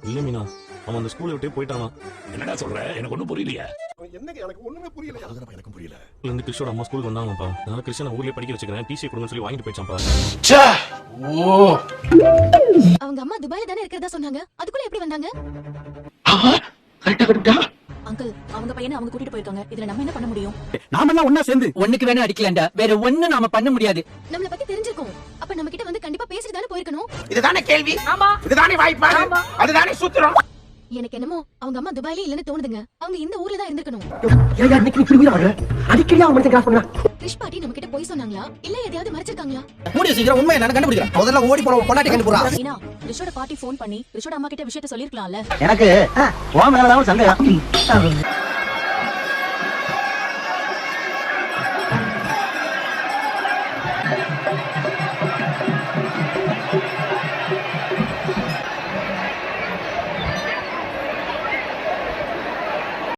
இல்ல மீனா, அவன் அந்த ஸ்கூலை விட்டே போயிட்டானா. என்னடா சொல்ற? எனக்கு ஒண்ணும் புரியலையே. என்னங்க எனக்கு ஒண்ணுமே புரியல. அதுதான் எனக்கும் புரியல. இருந்து கிறிஷோட அம்மா ஸ்கூலுக்கு வந்தாங்கப்பா. அதனால கிறிஷனை ஊர்லயே படிக்க வச்சுக்கிறேன், டிசி கொடுங்கன்னு சொல்லி வாங்கிட்டு போயிச்சான்ப்பா. அவங்க அம்மா துபாயில தானே இருக்கிறதா சொன்னாங்க. அதுக்குள்ள எப்படி வந்தாங்க? அங்கிள், அவங்க பையனை அவங்க கூட்டிட்டு போயிருக்காங்க. இதுல நம்ம என்ன பண்ண முடியும்? நாம எல்லாம் ஒண்ணா சேர்ந்து ஒண்ணுக்கு வேணா அடிக்கலாம்டா. வேற ஒண்ணு நாம பண்ண முடியாது. நம்மள பத்தி தெரிஞ்சிருக்கும். அப்ப நம்ம கிட்ட வந்து கண்டிப்பா பேசிட்டு தானே போயிருக்கணும். இதுதானே கேள்வி? ஆமா. இதுதானே வாய்ப்பாடு? அதுதானே சூத்திரம்? எனக்கு என்னமோ அவங்க அம்மா துபாயில இல்லன்னு தோணுதுங்க. அவங்க இந்த ஊர்ல தான் இருந்திருக்கணும். ஏயா இன்னைக்கு இப்படி உயிர் வர அடிக்கடி அவன் மனசை கிராஸ் பண்ணா. கிறிஷ் பாட்டி நம்ம கிட்ட போய் சொன்னாங்களா இல்ல எதையாவது மறைச்சிருக்காங்களா? மூடி சீக்கிரம் உண்மை என்னன்னு கண்டுபிடிக்கிறேன். முதல்ல ஓடி போற பொண்டாட்டி கண்டுபிடிறா. மீனா, ரிஷோட பாட்டி ஃபோன் பண்ணி ரிஷோட அம்மா கிட்ட விஷயத்தை சொல்லிருக்கலாம்ல. எனக்கு உன் மேல தான் சந்தேகம்.